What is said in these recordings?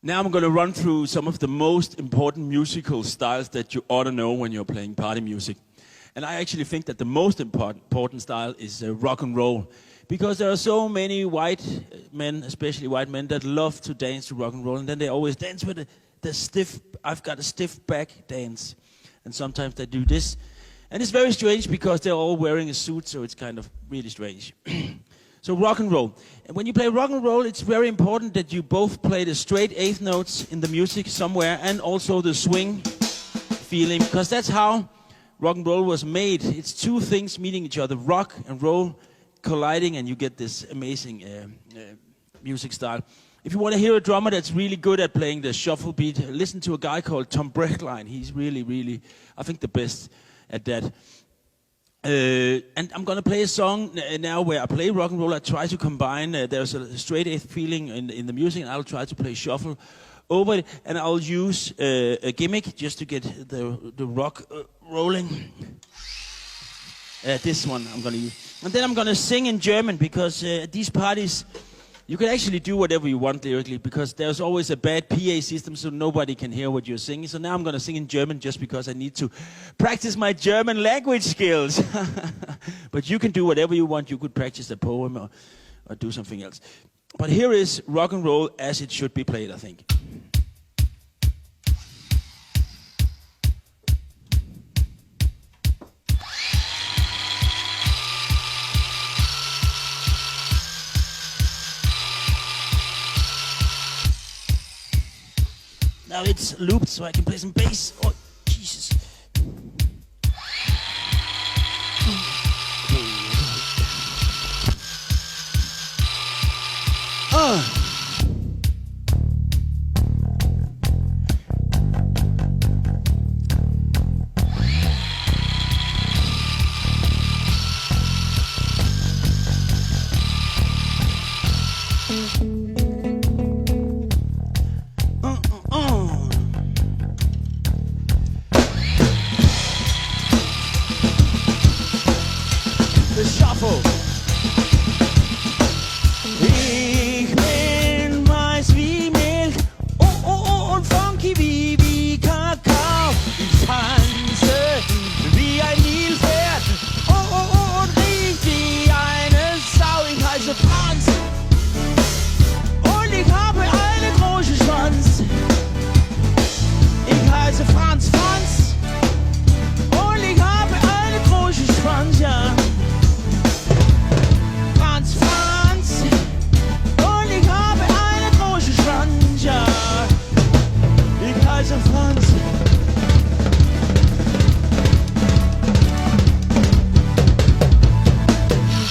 Now I'm going to run through some of the most important musical styles that you ought to know when you're playing party music. And I actually think that the most important style is rock and roll. Because there are so many white men, especially white men, that love to dance to rock and roll. And then they always dance with the stiff, I've got a stiff back dance. And sometimes they do this. And it's very strange because they're all wearing a suit, so it's kind of really strange. So rock and roll. And when you play rock and roll, it's very important that you both play the straight eighth notes in the music somewhere and also the swing feeling, because that's how rock and roll was made. It's two things meeting each other, rock and roll colliding, and you get this amazing music style. If you want to hear a drummer that's really good at playing the shuffle beat, listen to a guy called Tom Breckline. He's really, I think, the best at that. And I'm going to play a song now where I play rock and roll. I try to combine, there's a straight eighth feeling in the music, and I'll try to play shuffle over it, and I'll use a gimmick just to get the rock rolling. This one I'm going to use. And then I'm going to sing in German, because at these parties, you can actually do whatever you want lyrically, because there's always a bad PA system, so nobody can hear what you're singing. So now I'm going to sing in German just because I need to practice my German language skills. But you can do whatever you want. You could practice a poem or do something else. But here is rock and roll as it should be played, I think. Now it's looped so I can play some bass. Oh, Jesus. The shuffle. Ich bin weiß wie Milch, und funky wie Kakao. Ich tanze wie ein Nilpferd, und riech wie eine Sau. Ich heiße Franz, und ich habe einen großen Schwanz. Ich heiße Franz, und ich habe einen großen Schwanz, ja. Franz.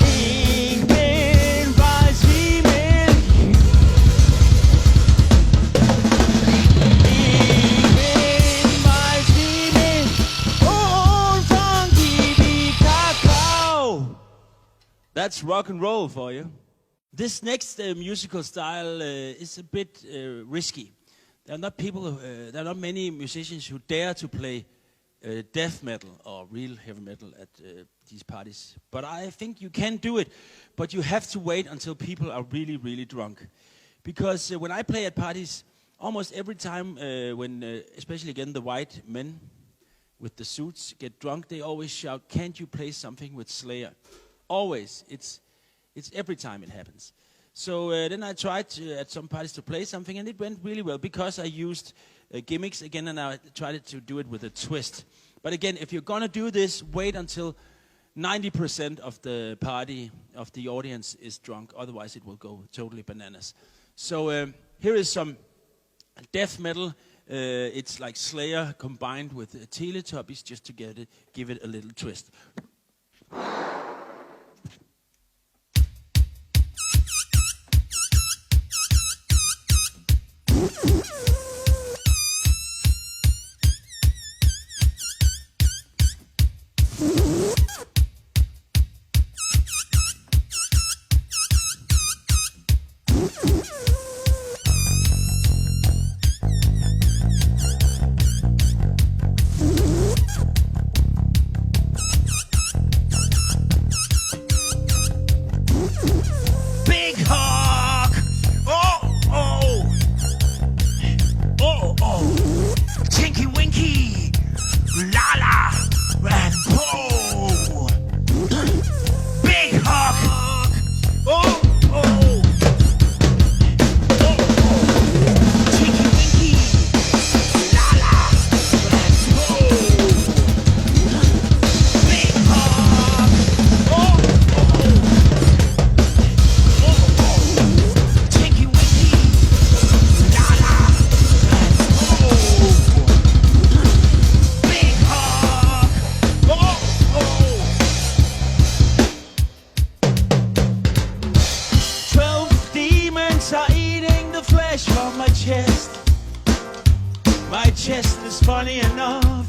Ich bin weiß wie Milch. Ich bin weiß wie Milch und funky wie Kakao. That's rock and roll for you. This next musical style is a bit risky. There are not many musicians who dare to play death metal or real heavy metal at these parties. But I think you can do it, but you have to wait until people are really drunk. Because when I play at parties, almost every time when, especially again, the white men with the suits get drunk, they always shout, "Can't you play something with Slayer?" Always. It's every time it happens. So then I tried at some parties to play something, and it went really well because I used gimmicks again, and I tried to do it with a twist. But again, if you're gonna do this, wait until 90% of the party, of the audience is drunk. Otherwise, it will go totally bananas. So here is some death metal. It's like Slayer combined with Teletubbies, just to give it a little twist. from my chest. My chest is funny enough,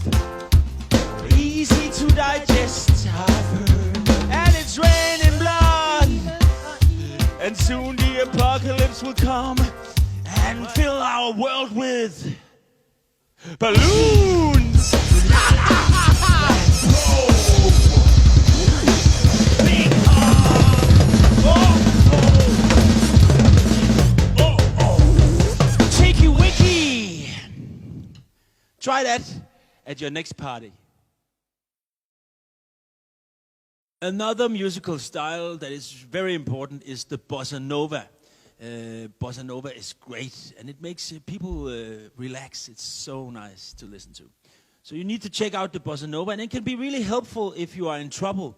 easy to digest, I've heard. And it's raining blood, and soon the apocalypse will come and fill our world with balloons. Cheeky Wiki. Try that at your next party. Another musical style that is very important is the bossa nova. Bossa nova is great, and it makes people relax. It's so nice to listen to. So you need to check out the bossa nova, and it can be really helpful if you are in trouble.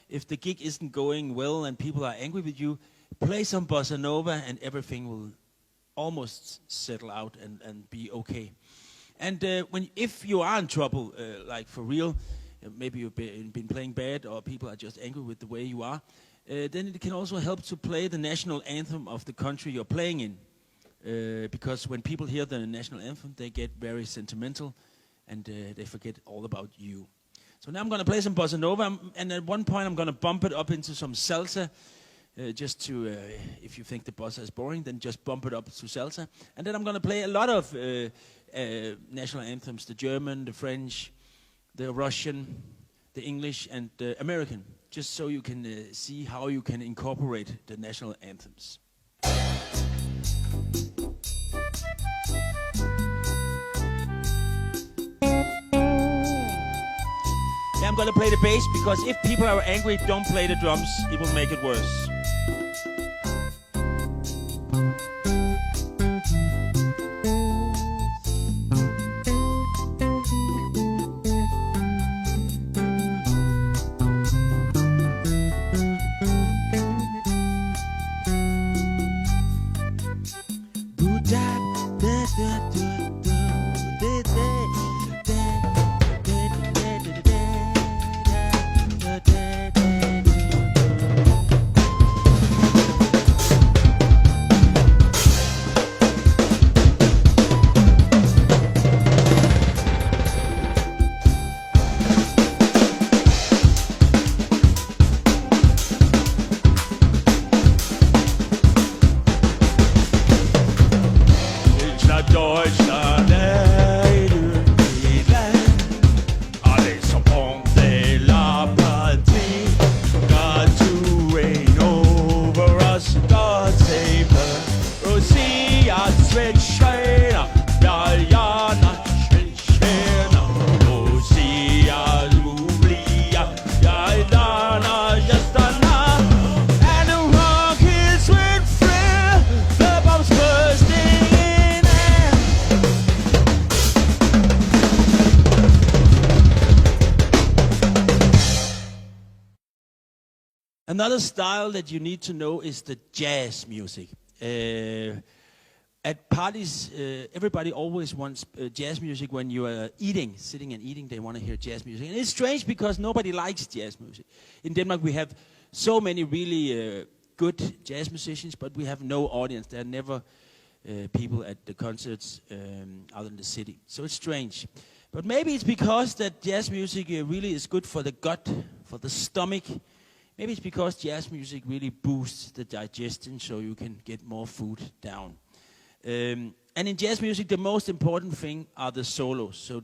If the gig isn't going well and people are angry with you, play some bossa nova and everything will almost settle out and be okay. And if you are in trouble, like for real, maybe you've been playing bad or people are just angry with the way you are, then it can also help to play the national anthem of the country you're playing in. Because when people hear the national anthem, they get very sentimental and they forget all about you. So now I'm going to play some bossa nova, and at one point I'm going to bump it up into some salsa, just to, if you think the bossa is boring, then just bump it up to salsa. And then I'm going to play a lot of national anthems, the German, the French, the Russian, the English, and the American, just so you can see how you can incorporate the national anthems. I'm going to play the bass because if people are angry, don't play the drums. It will make it worse. Another style that you need to know is the jazz music. At parties, everybody always wants jazz music when you are eating, sitting and eating, they want to hear jazz music. And it's strange because nobody likes jazz music. In Denmark we have so many really good jazz musicians, but we have no audience. There are never people at the concerts out in the city. So it's strange. But maybe it's because that jazz music really is good for the gut, for the stomach. Maybe it's because jazz music really boosts the digestion so you can get more food down. And in jazz music, the most important thing are the solos. So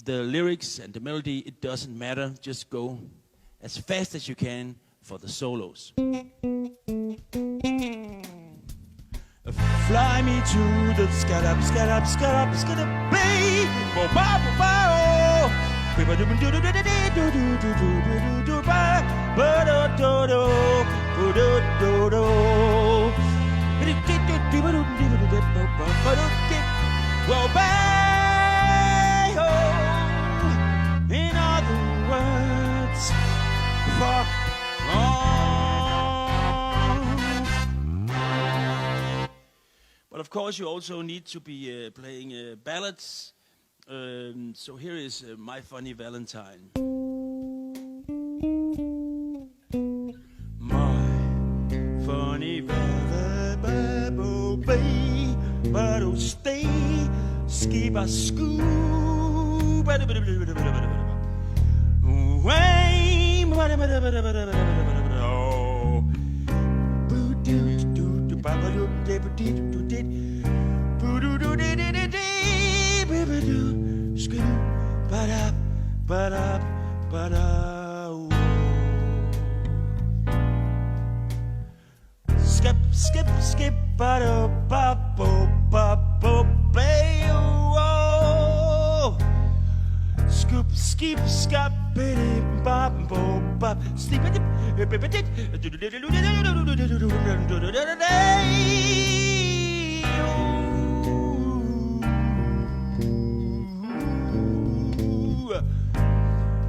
the lyrics and the melody, it doesn't matter. Just go as fast as you can for the solos. Fly me to the sky-up, sky-up, sky-up, sky-up, play. Well, bye, oh, in other words, fuck off. But of course, you also need to be playing ballads. So here is My Funny Valentine. My funny Valentine, to stay. Skip a scoop. Way. Skip, skip, skip, scoop, skip, skip, sleep it.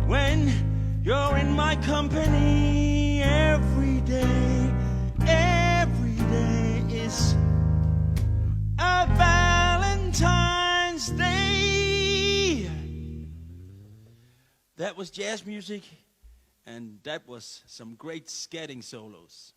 When you're in my company every day is a Valentine's Day. That was jazz music, and that was some great scatting solos.